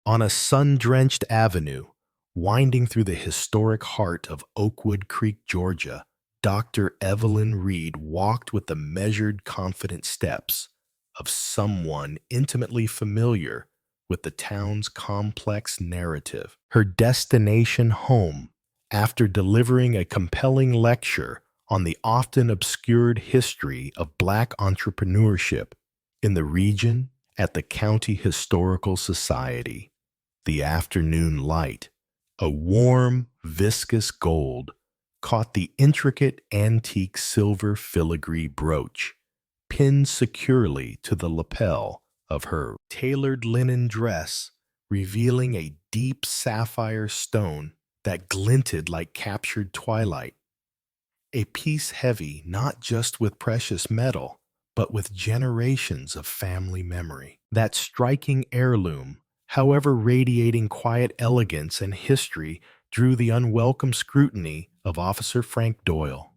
On a sun-drenched avenue, winding through the historic heart of Oakwood Creek, Georgia, Dr. Evelyn Reed walked with the measured, confident steps of someone intimately familiar with the town's complex narrative. Her destination home, after delivering a compelling lecture on the often obscured history of Black entrepreneurship in the region at the County Historical Society. The afternoon light, a warm, viscous gold, caught the intricate antique silver filigree brooch, pinned securely to the lapel of her tailored linen dress, revealing a deep sapphire stone that glinted like captured twilight. A piece heavy not just with precious metal, but with generations of family memory. That striking heirloom, however radiating quiet elegance and history, drew the unwelcome scrutiny of Officer Frank Doyle.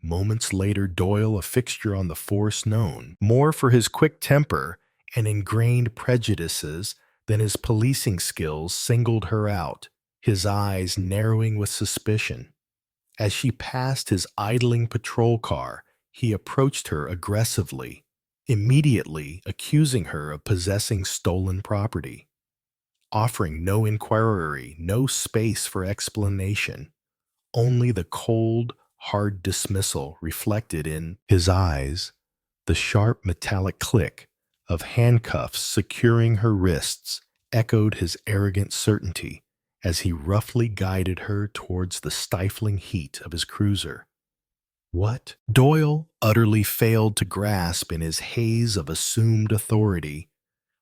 Moments later, Doyle, a fixture on the force known more for his quick temper and ingrained prejudices than his policing skills, singled her out, his eyes narrowing with suspicion. As she passed his idling patrol car, he approached her aggressively, immediately accusing her of possessing stolen property, offering no inquiry, no space for explanation, only the cold, hard dismissal reflected in his eyes, the sharp metallic click of handcuffs securing her wrists echoed his arrogant certainty as he roughly guided her towards the stifling heat of his cruiser. What Doyle utterly failed to grasp in his haze of assumed authority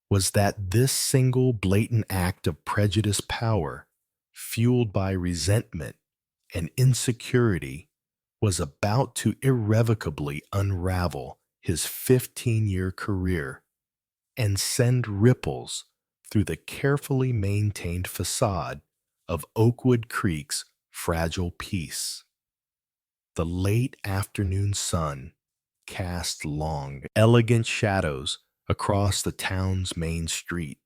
was that this single blatant act of prejudiced power, fueled by resentment and insecurity, was about to irrevocably unravel his 15-year career and send ripples through the carefully maintained facade of Oakwood Creek's fragile peace. The late afternoon sun cast long, elegant shadows across the town's main street,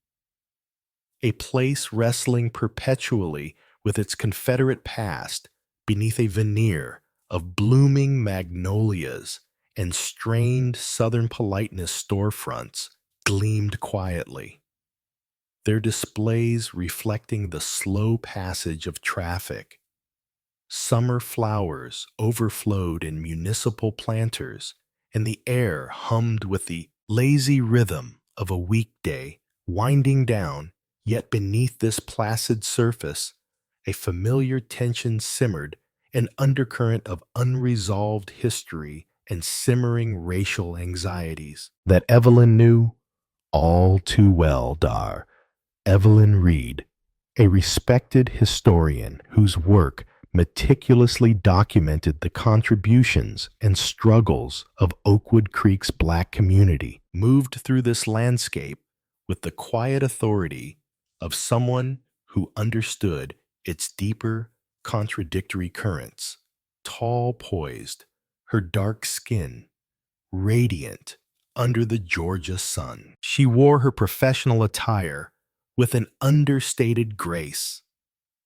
a place wrestling perpetually with its Confederate past beneath a veneer of blooming magnolias and strained Southern politeness. Storefronts gleamed quietly, their displays reflecting the slow passage of traffic. Summer flowers overflowed in municipal planters, and the air hummed with the lazy rhythm of a weekday winding down, yet beneath this placid surface, a familiar tension simmered, an undercurrent of unresolved history and simmering racial anxieties that Evelyn knew all too well. Evelyn Reed, a respected historian whose work meticulously documented the contributions and struggles of Oakwood Creek's Black community, moved through this landscape with the quiet authority of someone who understood its deeper, contradictory currents. Tall poised, her dark skin radiant under the Georgia sun, she wore her professional attire with an understated grace,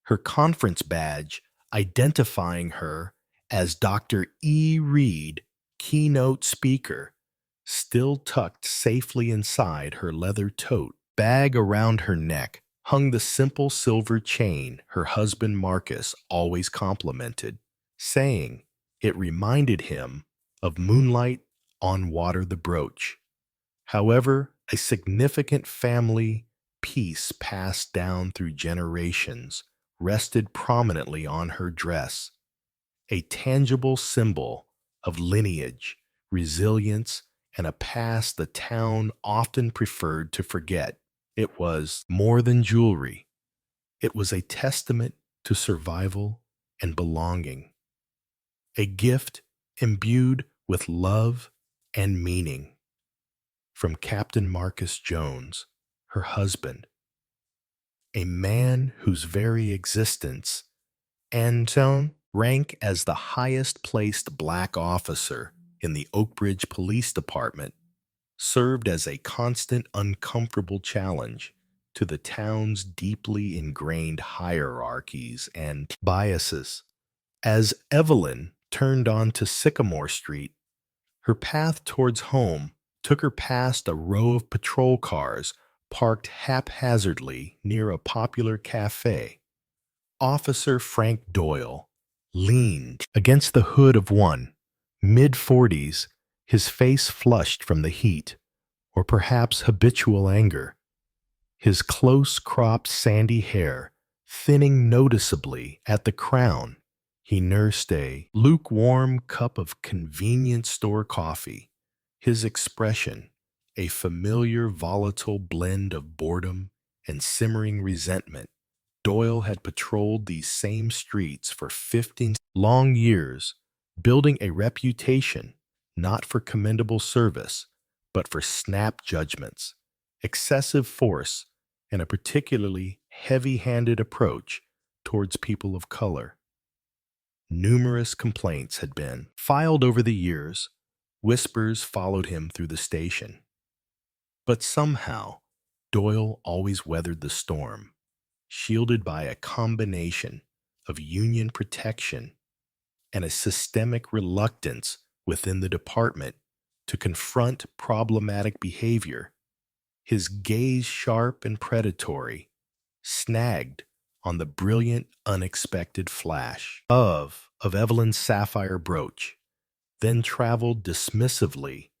her conference badge identifying her as Dr. E. Reed, keynote speaker, still tucked safely inside her leather tote bag. Around her neck hung the simple silver chain her husband Marcus always complimented, saying it reminded him of moonlight on water. The brooch, however, a significant family piece passed down through generations, rested prominently on her dress, a tangible symbol of lineage, resilience, and a past the town often preferred to forget. It was more than jewelry. It was a testament to survival and belonging, a gift imbued with love and meaning. From Captain Marcus Jones, her husband, a man whose very existence and tone rank as the highest placed Black officer in the Oakbridge Police Department, served as a constant uncomfortable challenge to the town's deeply ingrained hierarchies and biases. As Evelyn turned onto Sycamore Street, her path towards home took her past a row of patrol cars parked haphazardly near a popular cafe. Officer Frank Doyle leaned against the hood of one, mid-40s, his face flushed from the heat, or perhaps habitual anger. His close-cropped sandy hair thinning noticeably at the crown. He nursed a lukewarm cup of convenience store coffee, his expression a familiar volatile blend of boredom and simmering resentment. Doyle had patrolled these same streets for 15 long years, building a reputation not for commendable service, but for snap judgments, excessive force, and a particularly heavy-handed approach towards people of color. Numerous complaints had been filed over the years. Whispers followed him through the station. But somehow, Doyle always weathered the storm, shielded by a combination of union protection and a systemic reluctance within the department to confront problematic behavior. His gaze sharp and predatory, snagged on the brilliant, unexpected flash of Evelyn's sapphire brooch, then traveled dismissively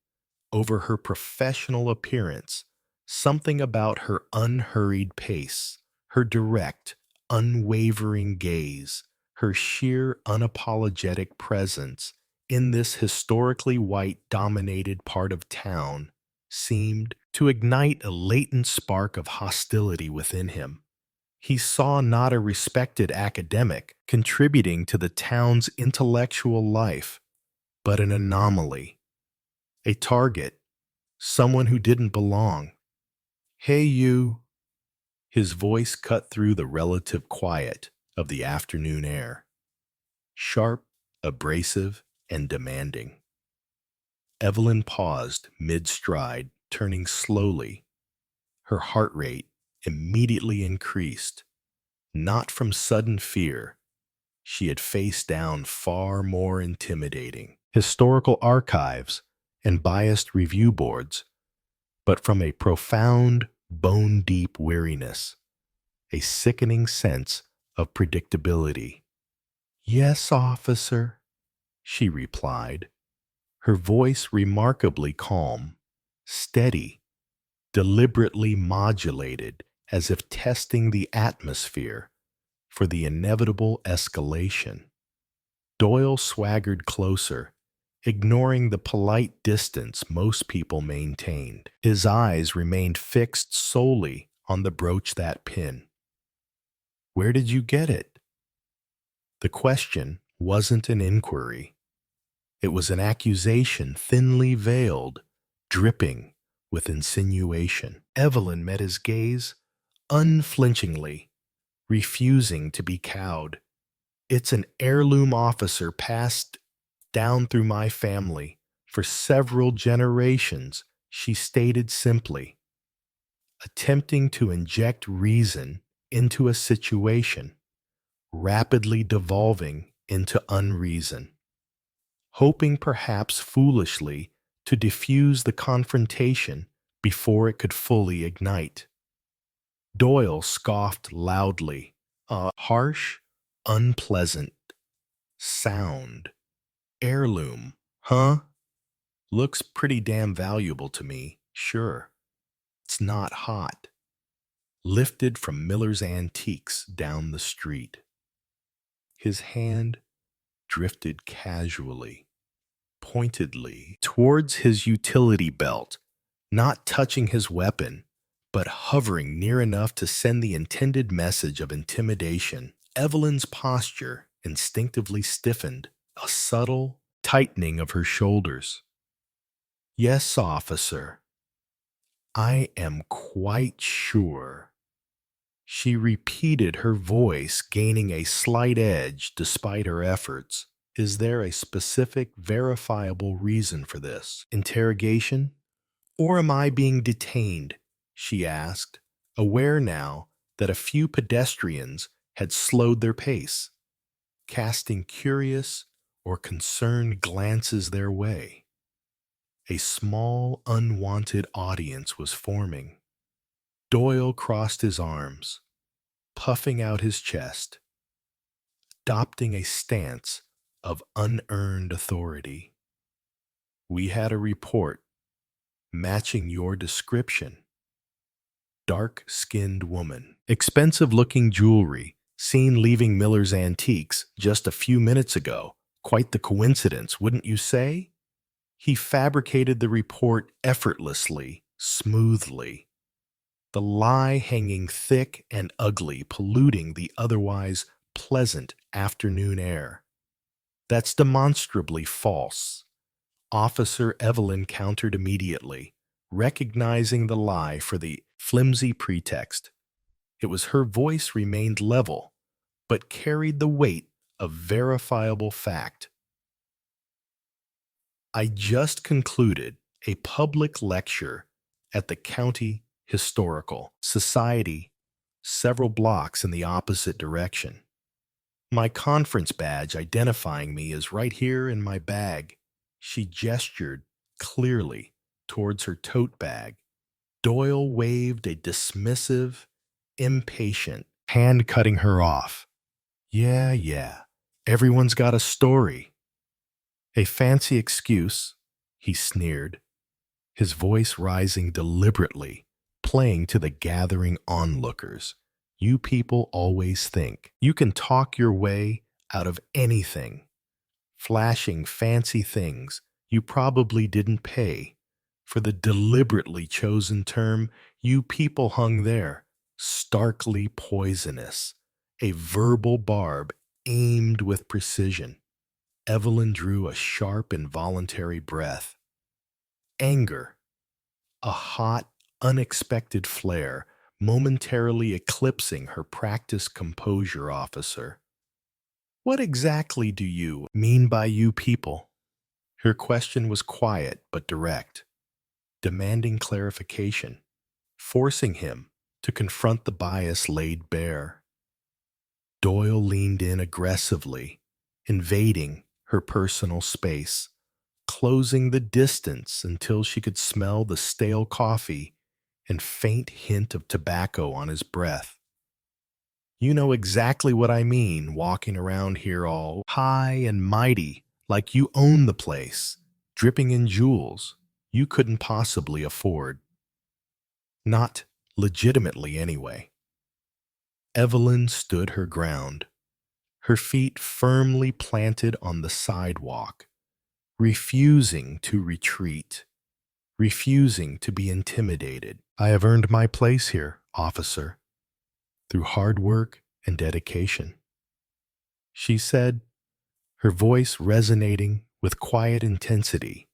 over her professional appearance, something about her unhurried pace, her direct, unwavering gaze, her sheer unapologetic presence in this historically white-dominated part of town seemed to ignite a latent spark of hostility within him. He saw not a respected academic contributing to the town's intellectual life, but an anomaly, a target, someone who didn't belong. "Hey, you." His voice cut through the relative quiet of the afternoon air, sharp, abrasive, and demanding. Evelyn paused mid-stride, turning slowly. Her heart rate immediately increased, not from sudden fear. She had faced down far more intimidating historical archives and biased review boards, but from a profound, bone-deep weariness, a sickening sense of predictability. "Yes, officer," she replied, her voice remarkably calm, steady, deliberately modulated as if testing the atmosphere for the inevitable escalation. Doyle swaggered closer, ignoring the polite distance most people maintained. His eyes remained fixed solely on the brooch that pin. "Where did you get it?" The question wasn't an inquiry. It was an accusation thinly veiled, dripping with insinuation. Evelyn met his gaze unflinchingly, refusing to be cowed. "It's an heirloom officer passed down through my family for several generations," she stated simply, attempting to inject reason into a situation rapidly devolving into unreason, hoping perhaps foolishly to diffuse the confrontation before it could fully ignite. Doyle scoffed loudly, a harsh, unpleasant sound. "Heirloom, huh? Looks pretty damn valuable to me, sure. It's not hot." Lifted from Miller's Antiques down the street. His hand drifted casually, pointedly, towards his utility belt, not touching his weapon, but hovering near enough to send the intended message of intimidation. Evelyn's posture instinctively stiffened, a subtle tightening of her shoulders. "Yes, officer. I am quite sure." She repeated, her voice gaining a slight edge despite her efforts. "Is there a specific, verifiable reason for this interrogation? Or am I being detained?" she asked, aware now that a few pedestrians had slowed their pace, casting curious or concerned glances their way. A small, unwanted audience was forming. Doyle crossed his arms, puffing out his chest, adopting a stance of unearned authority. We had a report matching your description. Dark-skinned woman. Expensive-looking jewelry, seen leaving Miller's Antiques just a few minutes ago. Quite the coincidence, wouldn't you say? He fabricated the report effortlessly, smoothly. The lie hanging thick and ugly, polluting the otherwise pleasant afternoon air. That's demonstrably false. Officer Evelyn countered immediately, recognizing the lie for the flimsy pretext. It was her voice remained level, but carried the weight of verifiable fact. I just concluded a public lecture at the County Historical Society, several blocks in the opposite direction. My conference badge identifying me is right here in my bag. She gestured clearly towards her tote bag. Doyle waved a dismissive, impatient hand, cutting her off. Yeah, everyone's got a story. A fancy excuse, he sneered, his voice rising deliberately, playing to the gathering onlookers. You people always think you can talk your way out of anything, flashing fancy things you probably didn't pay. For the deliberately chosen term, you people hung there, starkly poisonous, a verbal barb aimed with precision. Evelyn drew a sharp, involuntary breath. Anger, a hot, unexpected flare, momentarily eclipsing her practiced composure. Officer, what exactly do you mean by you people? Her question was quiet but direct, demanding clarification, forcing him to confront the bias laid bare. Doyle leaned in aggressively, invading her personal space, closing the distance until she could smell the stale coffee and faint hint of tobacco on his breath. You know exactly what I mean, walking around here all high and mighty, like you own the place, dripping in jewels you couldn't possibly afford. Not legitimately, anyway. Evelyn stood her ground, her feet firmly planted on the sidewalk, refusing to retreat, refusing to be intimidated. I have earned my place here, officer, through hard work and dedication, she said, her voice resonating with quiet intensity,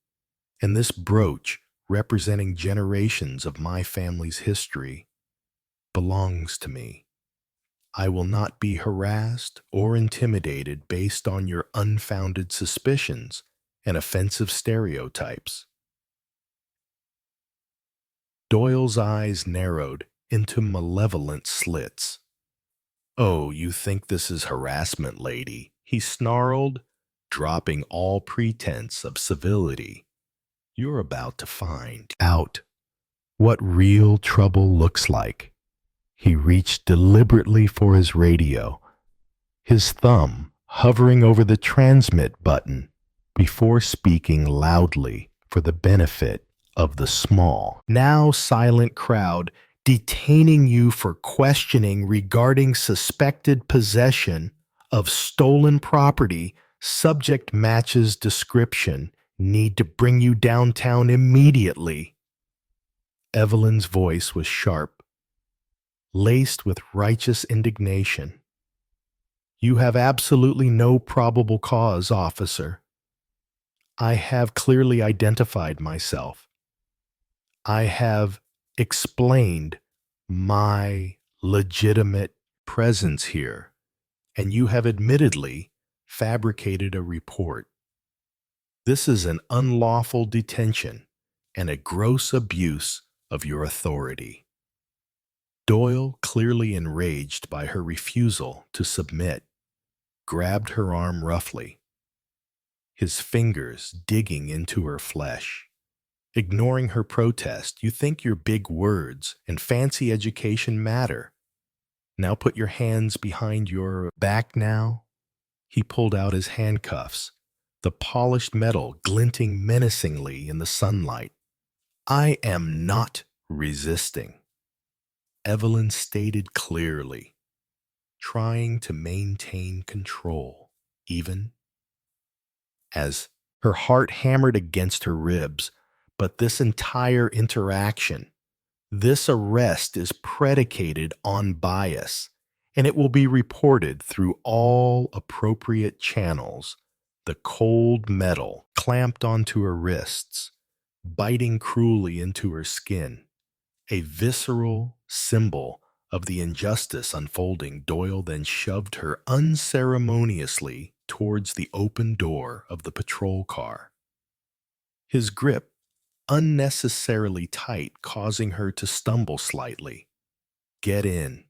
and this brooch, representing generations of my family's history, belongs to me. I will not be harassed or intimidated based on your unfounded suspicions and offensive stereotypes. Doyle's eyes narrowed into malevolent slits. Oh, you think this is harassment, lady? He snarled, dropping all pretense of civility. You're about to find out what real trouble looks like. He reached deliberately for his radio, his thumb hovering over the transmit button before speaking loudly for the benefit of the small, now silent crowd, detaining you for questioning regarding suspected possession of stolen property. Subject matches description. Need to bring you downtown immediately. Evelyn's voice was sharp, laced with righteous indignation. You have absolutely no probable cause, officer. I have clearly identified myself. I have explained my legitimate presence here, and you have admittedly fabricated a report. This is an unlawful detention and a gross abuse of your authority. Doyle, clearly enraged by her refusal to submit, grabbed her arm roughly, his fingers digging into her flesh. Ignoring her protest, you think your big words and fancy education matter. Now put your hands behind your back now. He pulled out his handcuffs, the polished metal glinting menacingly in the sunlight. I am not resisting, Evelyn stated clearly, trying to maintain control, even as her heart hammered against her ribs. But this entire interaction, this arrest is predicated on bias, and it will be reported through all appropriate channels. The cold metal clamped onto her wrists, biting cruelly into her skin, a visceral symbol of the injustice unfolding. Doyle then shoved her unceremoniously towards the open door of the patrol car. His grip unnecessarily tight, causing her to stumble slightly. Get in,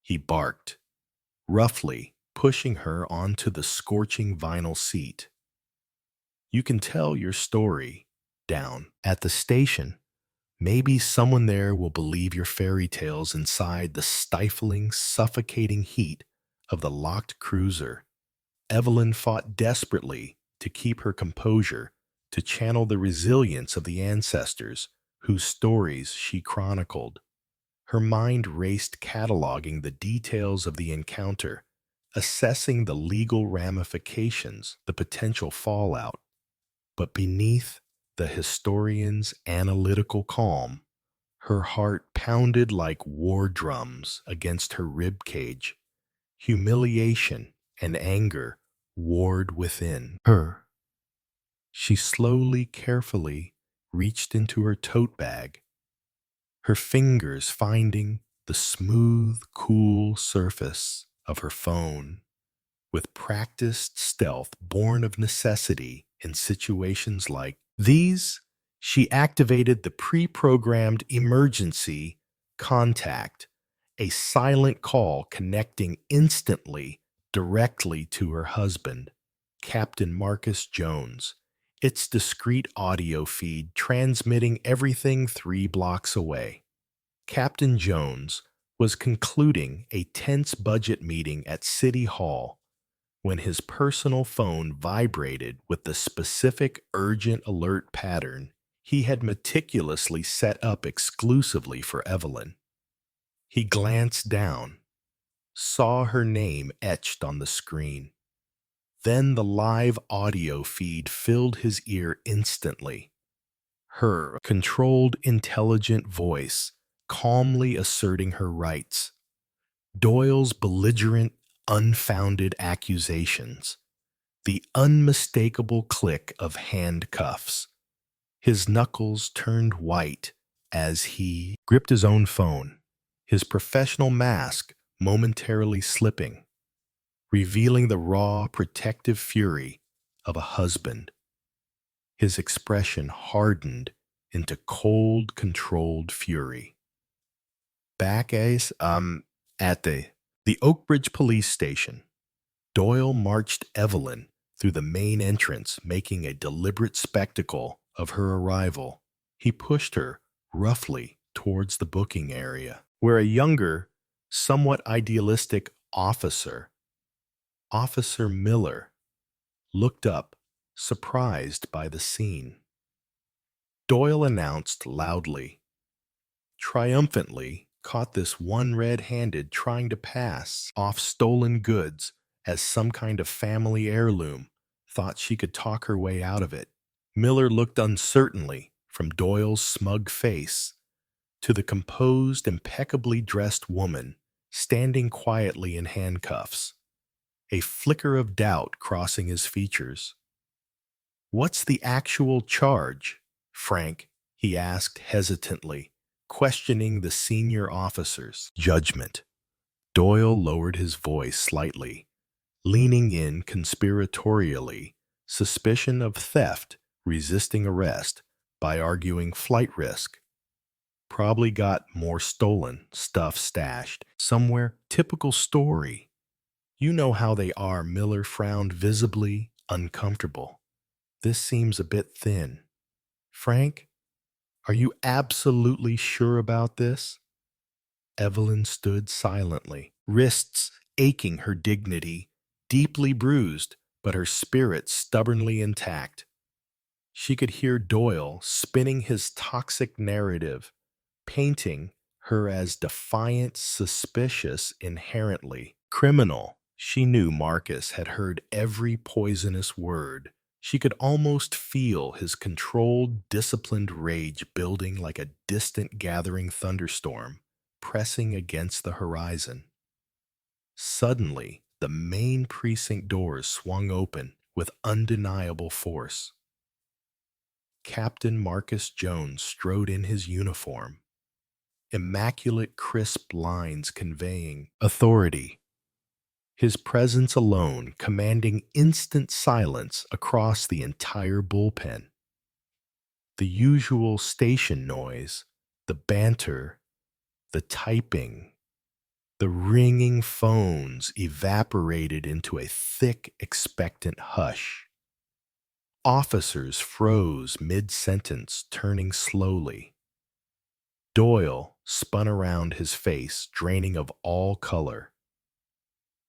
he barked, roughly pushing her onto the scorching vinyl seat. You can tell your story down at the station. Maybe someone there will believe your fairy tales inside the stifling, suffocating heat of the locked cruiser. Evelyn fought desperately to keep her composure, to channel the resilience of the ancestors whose stories she chronicled. Her mind raced, cataloging the details of the encounter, assessing the legal ramifications, the potential fallout. But beneath the historian's analytical calm, her heart pounded like war drums against her rib cage. Humiliation and anger warred within her. She slowly, carefully reached into her tote bag, her fingers finding the smooth, cool surface of her phone. With practiced stealth born of necessity in situations like these, she activated the pre-programmed emergency contact, a silent call connecting instantly directly to her husband, Captain Marcus Jones, its discreet audio feed transmitting everything 3 blocks away. Captain Jones was concluding a tense budget meeting at City Hall when his personal phone vibrated with the specific urgent alert pattern he had meticulously set up exclusively for Evelyn. He glanced down, saw her name etched on the screen. Then the live audio feed filled his ear instantly. Her controlled, intelligent voice calmly asserting her rights. Doyle's belligerent, unfounded accusations. The unmistakable click of handcuffs. His knuckles turned white as he gripped his own phone, his professional mask momentarily slipping, revealing the raw, protective fury of a husband. His expression hardened into cold, controlled fury. Back at the Oakbridge police station, Doyle marched Evelyn through the main entrance, making a deliberate spectacle of her arrival. He pushed her roughly towards the booking area, where a younger, somewhat idealistic officer, Officer Miller, looked up, surprised by the scene. Doyle announced loudly, triumphantly, caught this one red-handed trying to pass off stolen goods as some kind of family heirloom, thought she could talk her way out of it. Miller looked uncertainly from Doyle's smug face to the composed, impeccably dressed woman standing quietly in handcuffs, a flicker of doubt crossing his features. What's the actual charge, Frank? He asked hesitantly, questioning the senior officer's judgment. Doyle lowered his voice slightly, leaning in conspiratorially, suspicion of theft, resisting arrest, by arguing flight risk. Probably got more stolen stuff stashed somewhere. Typical story. You know how they are. Miller frowned, visibly uncomfortable. This seems a bit thin. Frank, are you absolutely sure about this? Evelyn stood silently, wrists aching, her dignity deeply bruised, but her spirit stubbornly intact. She could hear Doyle spinning his toxic narrative, painting her as defiant, suspicious, inherently criminal. She knew Marcus had heard every poisonous word. She could almost feel his controlled, disciplined rage building like a distant gathering thunderstorm, pressing against the horizon. Suddenly, the main precinct doors swung open with undeniable force. Captain Marcus Jones strode in his uniform, immaculate crisp lines conveying authority, his presence alone commanding instant silence across the entire bullpen. The usual station noise, the banter, the typing, the ringing phones evaporated into a thick, expectant hush. Officers froze mid-sentence, turning slowly. Doyle spun around, his face draining of all color,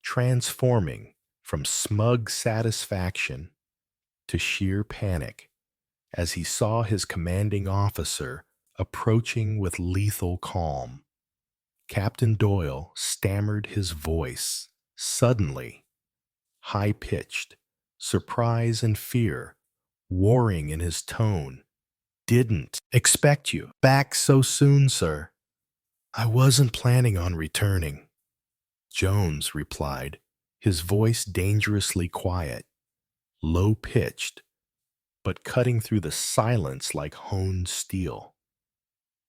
transforming from smug satisfaction to sheer panic as he saw his commanding officer approaching with lethal calm. Captain Doyle stammered, his voice suddenly high-pitched, surprise and fear warring in his tone. "Didn't expect you back so soon, sir. I wasn't planning on returning," Jones replied, his voice dangerously quiet, low-pitched, but cutting through the silence like honed steel.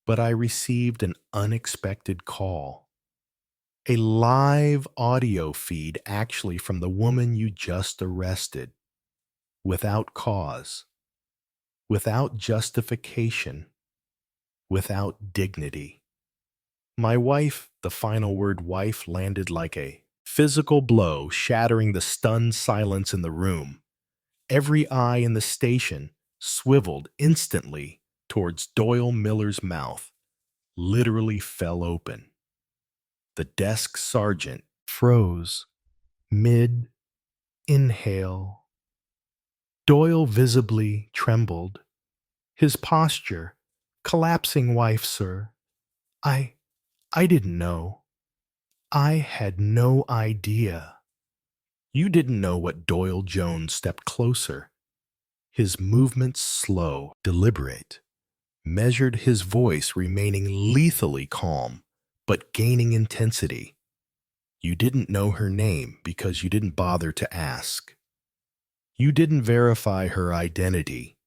"But I received an unexpected call. A live audio feed actually from the woman you just arrested. Without cause, without justification, without dignity. My wife," the final word wife landed like a physical blow, shattering the stunned silence in the room. Every eye in the station swiveled instantly towards Doyle Miller's mouth, literally fell open. The desk sergeant froze mid inhale. Doyle visibly trembled, his posture collapsing. "Wife, sir. I I didn't know. I had no idea." "You didn't know what?" Doyle Jones stepped closer, his movements slow, deliberate, measured, his voice remaining lethally calm, but gaining intensity. "You didn't know her name because you didn't bother to ask. You didn't verify her identity.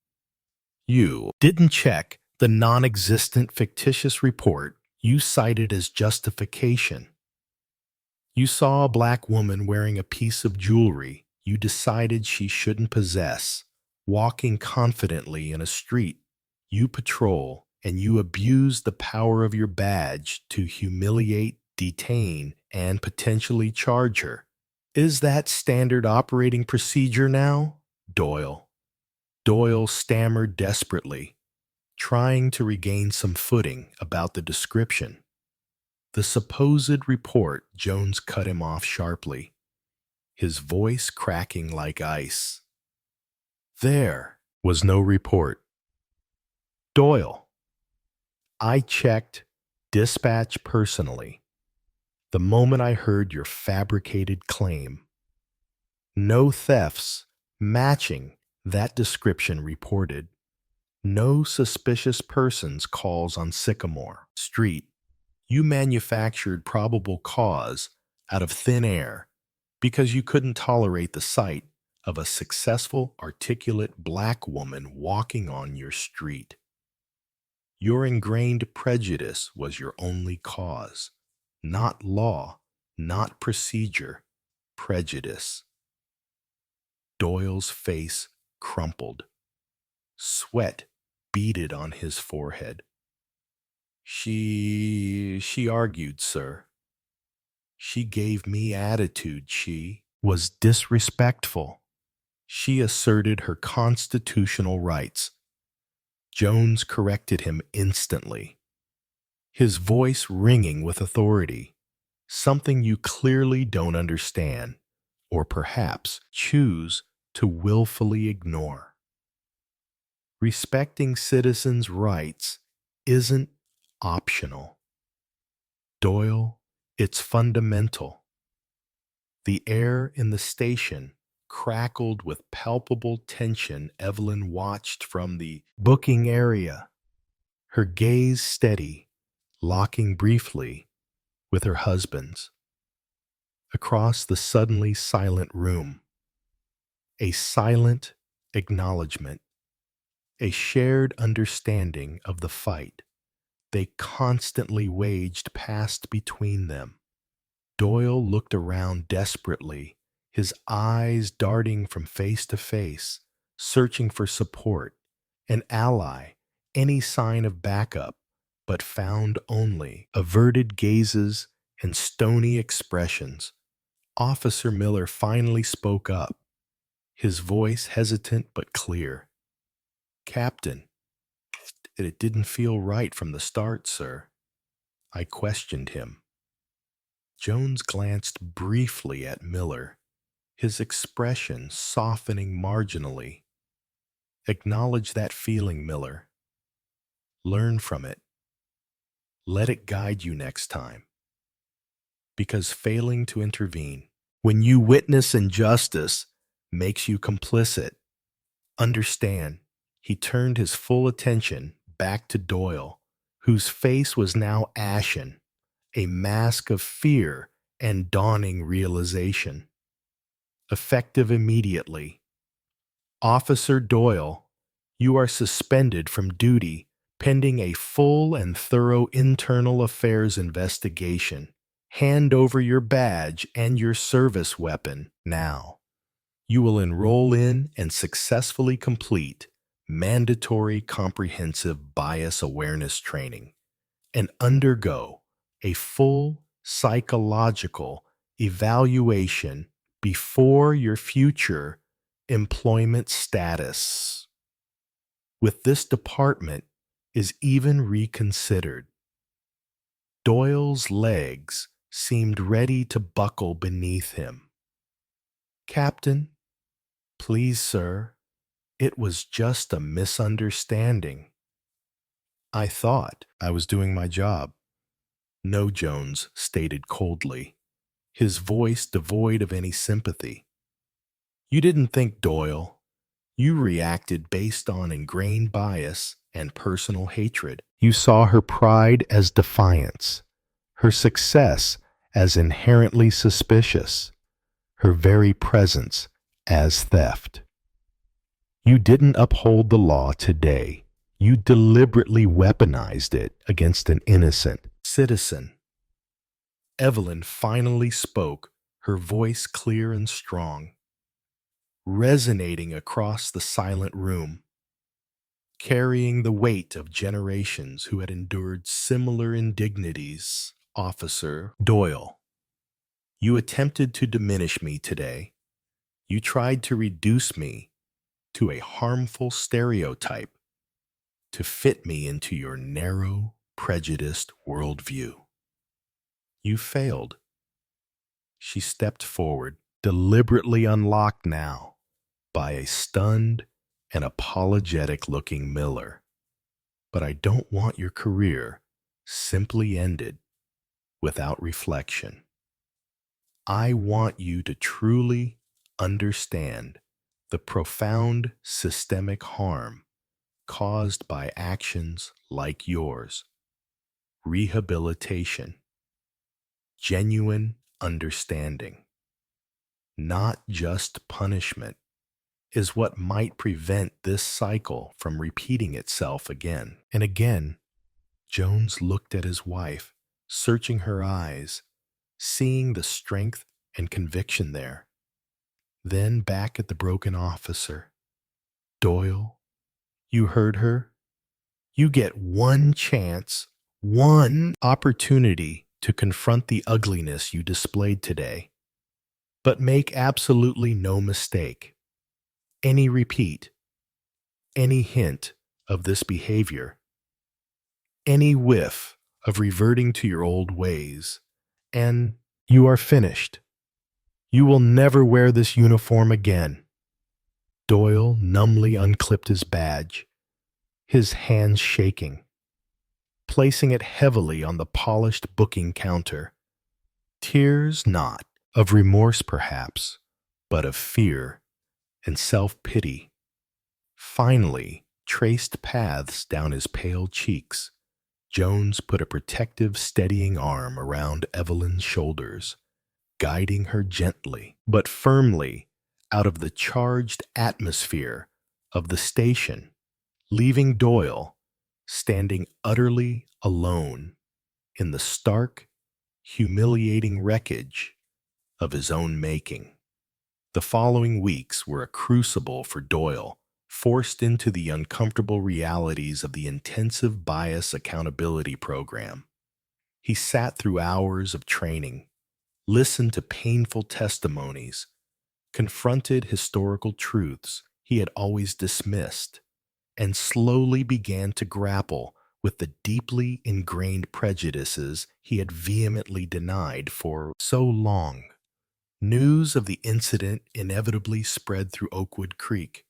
You didn't check the non-existent fictitious report you cited as justification. You saw a black woman wearing a piece of jewelry you decided she shouldn't possess, walking confidently in a street you patrol, and you abused the power of your badge to humiliate, detain, and potentially charge her. Is that standard operating procedure now?" Doyle stammered desperately, trying to regain some footing about the description. "The supposed report," Jones cut him off sharply, his voice cracking like ice. "There was no report. Doyle, I checked dispatch personally the moment I heard your fabricated claim. No thefts matching that description reported. No suspicious persons calls on Sycamore Street. You manufactured probable cause out of thin air because you couldn't tolerate the sight of a successful, articulate black woman walking on your street. Your ingrained prejudice was your only cause, not law, not procedure, prejudice." Doyle's face crumpled. Sweat beaded on his forehead. She argued, sir. She gave me attitude. She was disrespectful. She asserted her constitutional rights. Jones corrected him instantly, his voice ringing with authority. Something you clearly don't understand, or perhaps choose to willfully ignore. Respecting citizens' rights isn't optional. Doyle, it's fundamental. The air in the station crackled with palpable tension. Evelyn watched from the booking area, her gaze steady, locking briefly with her husband's. Across the suddenly silent room, a silent acknowledgement, a shared understanding of the fight they constantly waged passed between them. Doyle looked around desperately, his eyes darting from face to face, searching for support, an ally, any sign of backup, but found only averted gazes and stony expressions. Officer Miller finally spoke up, his voice hesitant but clear. "Captain, it didn't feel right from the start, sir." I questioned him. Jones glanced briefly at Miller, his expression softening marginally. "Acknowledge that feeling, Miller. Learn from it. Let it guide you next time. Because failing to intervene, when you witness injustice, makes you complicit. Understand." He turned his full attention back to Doyle, whose face was now ashen, a mask of fear and dawning realization. Effective immediately. "Officer Doyle, you are suspended from duty pending a full and thorough internal affairs investigation. Hand over your badge and your service weapon now. You will enroll in and successfully complete mandatory comprehensive bias awareness training and undergo a full psychological evaluation before your future employment status with this department is even reconsidered." Doyle's legs seemed ready to buckle beneath him. "Captain, please, sir, it was just a misunderstanding. I thought I was doing my job." "No," Jones stated coldly, his voice devoid of any sympathy. "You didn't think, Doyle. You reacted based on ingrained bias and personal hatred. You saw her pride as defiance, her success as inherently suspicious, her very presence as theft. You didn't uphold the law today. You deliberately weaponized it against an innocent citizen." Evelyn finally spoke, her voice clear and strong, resonating across the silent room, carrying the weight of generations who had endured similar indignities. "Officer Doyle, you attempted to diminish me today. You tried to reduce me to a harmful stereotype to fit me into your narrow, prejudiced worldview. You failed." She stepped forward, deliberately unlocked now by a stunned and apologetic-looking Miller. "But I don't want your career simply ended without reflection. I want you to truly understand the profound systemic harm caused by actions like yours. Rehabilitation, genuine understanding, not just punishment, is what might prevent this cycle from repeating itself again and again." Jones looked at his wife, searching her eyes, seeing the strength and conviction there. Then back at the broken officer. "Doyle, you heard her. You get one chance One opportunity to confront the ugliness you displayed today. But make absolutely no mistake. Any repeat, any hint of this behavior, any whiff of reverting to your old ways, and you are finished. You will never wear this uniform again. Doyle numbly unclipped his badge, his hands shaking, placing it heavily on the polished booking counter. Tears not of remorse perhaps, but of fear and self-pity finally traced paths down his pale cheeks. Jones put a protective, steadying arm around Evelyn's shoulders, guiding her gently but firmly out of the charged atmosphere of the station, leaving Doyle standing utterly alone in the stark, humiliating wreckage of his own making. The following weeks were a crucible for Doyle, forced into the uncomfortable realities of the intensive bias accountability program. He sat through hours of training, listened to painful testimonies, confronted historical truths he had always dismissed, and slowly began to grapple with the deeply ingrained prejudices he had vehemently denied for so long. News of the incident inevitably spread through Oakwood Creek,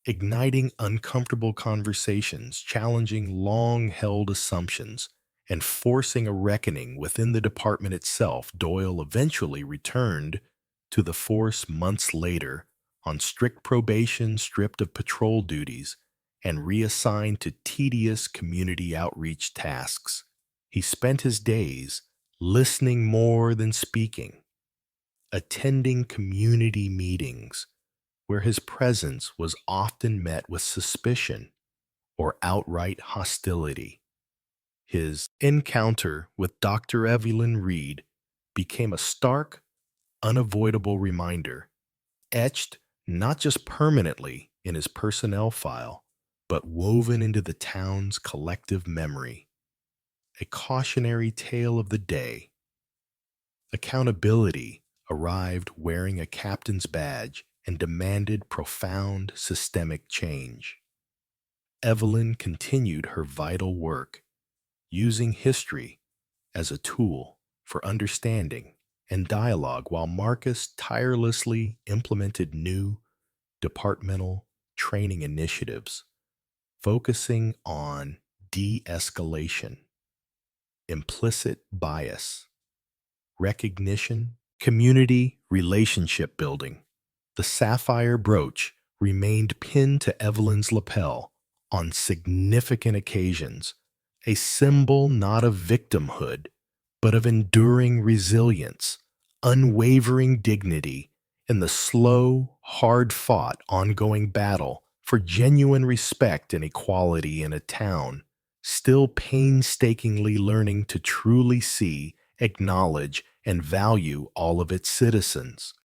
igniting uncomfortable conversations, challenging long-held assumptions, and forcing a reckoning within the department itself. Doyle eventually returned to the force months later on strict probation, stripped of patrol duties, and reassigned to tedious community outreach tasks. He spent his days listening more than speaking, attending community meetings where his presence was often met with suspicion or outright hostility. His encounter with Dr. Evelyn Reed became a stark, unavoidable reminder, etched not just permanently in his personnel file, but woven into the town's collective memory. A cautionary tale of the day. Accountability arrived wearing a captain's badge and demanded profound systemic change. Evelyn continued her vital work, using history as a tool for understanding and dialogue, while Marcus tirelessly implemented new departmental training initiatives focusing on de-escalation, implicit bias, recognition, community relationship building. The sapphire brooch remained pinned to Evelyn's lapel on significant occasions, a symbol not of victimhood, but of enduring resilience, unwavering dignity, and the slow, hard-fought, ongoing battle for genuine respect and equality in a town still painstakingly learning to truly see, acknowledge, and value all of its citizens.